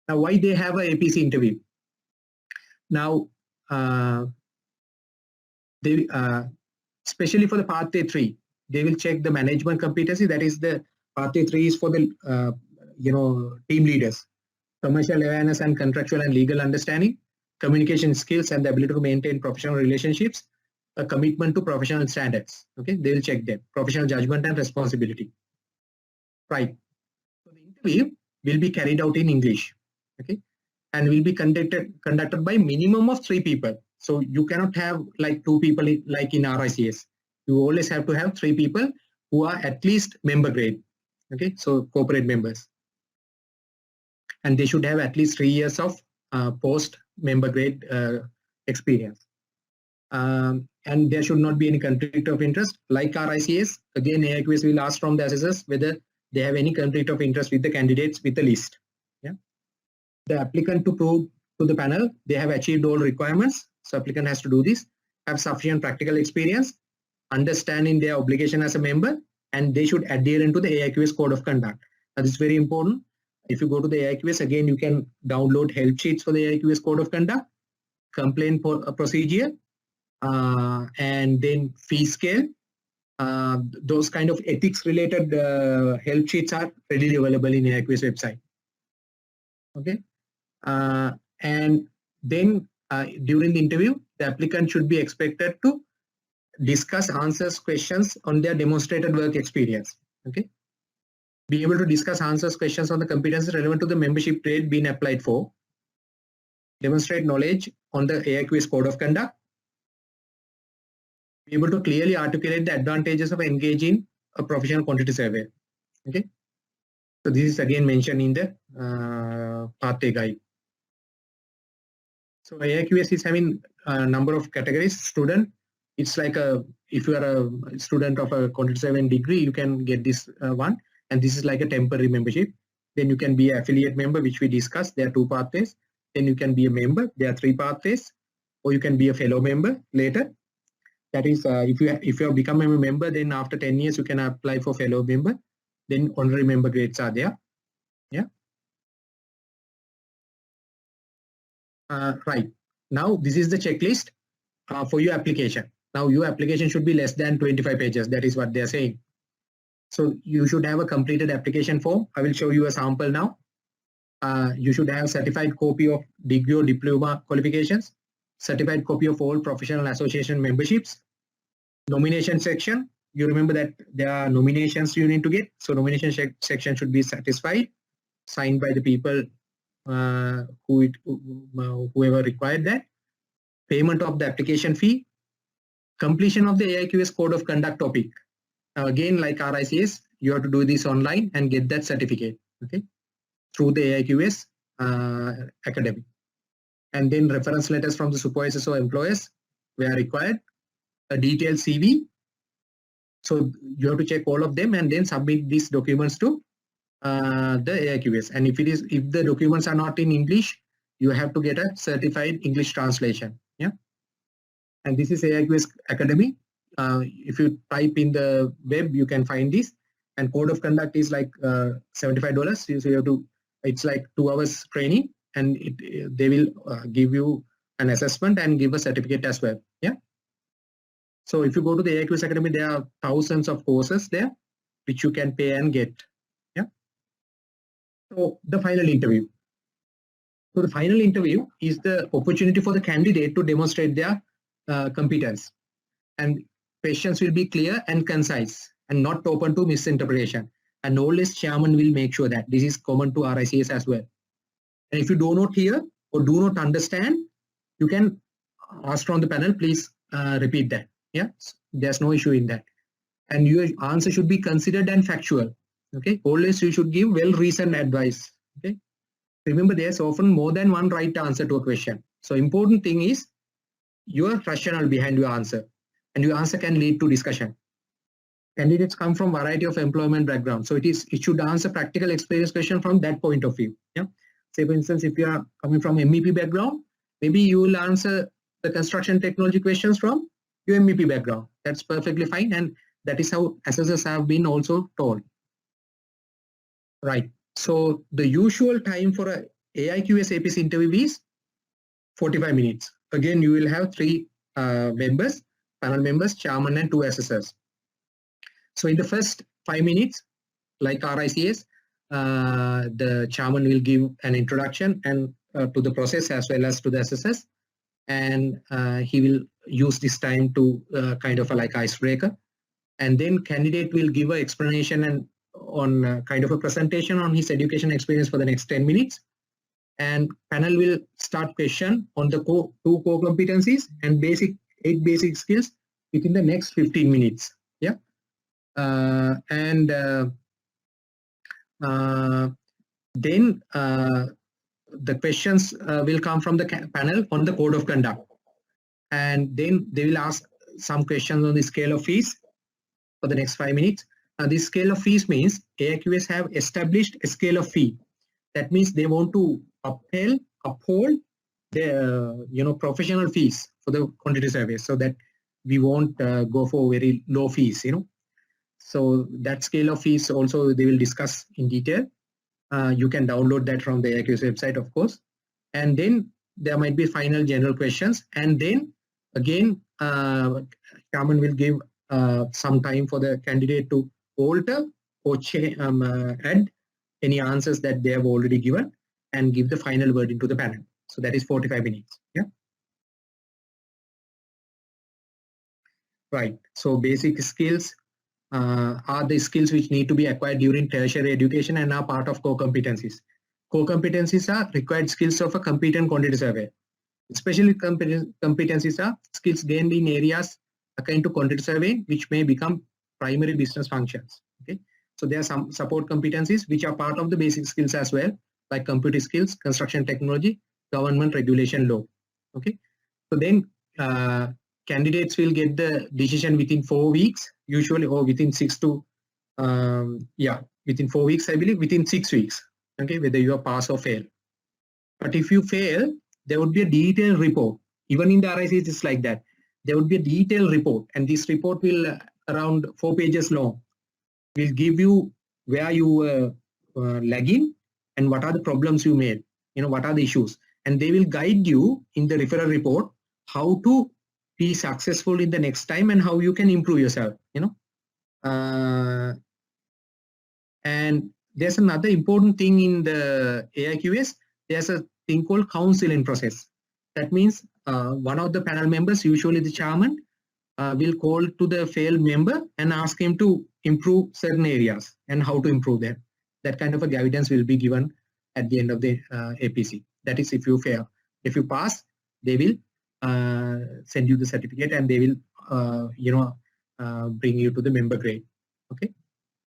Now, why they have a APC interview? Now, they especially for the Part III, they will check the management competency. That is the Part III is for the team leaders, commercial awareness and contractual and legal understanding, communication skills and the ability to maintain professional relationships, a commitment to professional standards. Okay, they will check them, professional judgment and responsibility. Right. So the interview will be carried out in English. Okay, and will be conducted by minimum of 3 people. So you cannot have like 2 people like in RICS. You always have to have 3 people who are at least member grade. Okay, so corporate members, and they should have at least 3 years of post member grade experience. And there should not be any conflict of interest. Like RICS, again AIQS will ask from the assessors whether they have any conflict of interest with the candidates with the list. Yeah, the applicant to prove to the panel they have achieved all requirements. So applicant has to do this, have sufficient practical experience, understanding their obligation as a member, and they should adhere into the AIQS code of conduct. Now, this is very important. If you go to the AIQS, again, you can download help sheets for the AIQS code of conduct, complaint procedure, and then fee scale. Those kind of ethics related help sheets are readily available in AIQS website. Okay, and then during the interview, the applicant should be expected to discuss, answers questions on their demonstrated work experience. Okay, be able to discuss, answers questions on the competencies relevant to the membership grade being applied for, demonstrate knowledge on the AIQS code of conduct, be able to clearly articulate the advantages of engaging a professional quantity survey. Okay, so this is again mentioned in the Part A guide. So AIQS is having a number of categories. Student, it's like if you are a student of a quantity survey degree, you can get this one, and this is like a temporary membership. Then you can be an affiliate member, which we discussed. There are 2 pathways. Then you can be a member. There are 3 pathways, or you can be a fellow member later. That is, if you have become a member, then after 10 years you can apply for fellow member. Then honorary member grades are there. Yeah. Right. Now this is the checklist for your application. Now your application should be less than 25 pages. That is what they are saying. So you should have a completed application form. I will show you a sample now. You should have certified copy of degree or diploma qualifications, certified copy of all professional association memberships, nomination section. You remember that there are nominations you need to get. So nomination section should be satisfied, signed by the people whoever required that. Payment of the application fee, completion of the AIQS code of conduct topic. Now again, like RICS, you have to do this online and get that certificate, okay, through the AIQS Academy. And then reference letters from the supervisors or employers where required, a detailed CV. So you have to check all of them and then submit these documents to the AIQS. And if the documents are not in English, you have to get a certified English translation. Yeah. And this is AIQS Academy. If you type in the web, you can find this. And code of conduct is like $75. So you have to. It's like 2 hours training, and they will give you an assessment and give a certificate as well. Yeah. So if you go to the AIQS Academy, there are thousands of courses there which you can pay and get. Yeah. So the final interview. So the final interview is the opportunity for the candidate to demonstrate their competence, and questions will be clear and concise and not open to misinterpretation. And knowledge chairman will make sure that this is common to RICS as well. And if you do not hear or do not understand, you can ask from the panel, please repeat that. Yeah, there's no issue in that. And your answer should be considered and factual. Okay, always you should give well-reasoned advice. Okay, remember there's often more than one right answer to a question. So important thing is your rationale behind your answer, and your answer can lead to discussion. Candidates come from variety of employment background, so it should answer practical experience question from that point of view. Yeah, say for instance, if you are coming from MEP background, maybe you will answer the construction technology questions from your MEP background. That's perfectly fine, and that is how assessors have been also told. Right. So the usual time for a AIQS APC interview is 45 minutes. Again, you will have 3 members, panel members, chairman and 2 assessors. So in the first 5 minutes, like RICS, the chairman will give an introduction and to the process as well as to the assessors, and he will use this time to kind of like icebreaker, and then candidate will give an explanation and on kind of a presentation on his education experience for the next 10 minutes, and panel will start question on the 2 core competencies and 8 basic skills within the next 15 minutes. Yeah. Then the questions will come from the panel on the code of conduct, and then they will ask some questions on the scale of fees for the next 5 minutes. This scale of fees means AIQS have established a scale of fee. That means they want to uphold the professional fees for the quantity survey, so that we won't go for very low fees. So that scale of fees also they will discuss in detail. You can download that from the AIQS website, of course. And then there might be final general questions. And then again, Chairman will give some time for the candidate to alter or add any answers that they have already given and give the final word into the panel. So that is 45 minutes. Yeah. Right. So basic skills are the skills which need to be acquired during tertiary education and are part of core competencies. Core competencies are required skills of a competent quantity survey. Especially competencies are skills gained in areas akin to quantity surveying, which may become primary business functions. Okay, so there are some support competencies which are part of the basic skills as well, like computer skills, construction technology, government regulation law. Okay, so then candidates will get the decision within 4 weeks, usually, or within 6 to within 4 weeks, I believe, within 6 weeks. Okay, whether you are pass or fail. But if you fail, there would be a detailed report. Even in the RICS, it's like that. There would be a detailed report, and this report will around 4 pages long. Will give you where you were lagging and what are the problems you made. What are the issues, and they will guide you in the referral report how to be successful in the next time and how you can improve yourself. And there's another important thing in the AIQS. There's a thing called counseling process. That means one of the panel members, usually the chairman, will call to the failed member and ask him to improve certain areas and how to improve them. That kind of a guidance will be given at the end of the APC. That is if you fail. If you pass, they will send you the certificate and they will bring you to the member grade. Okay.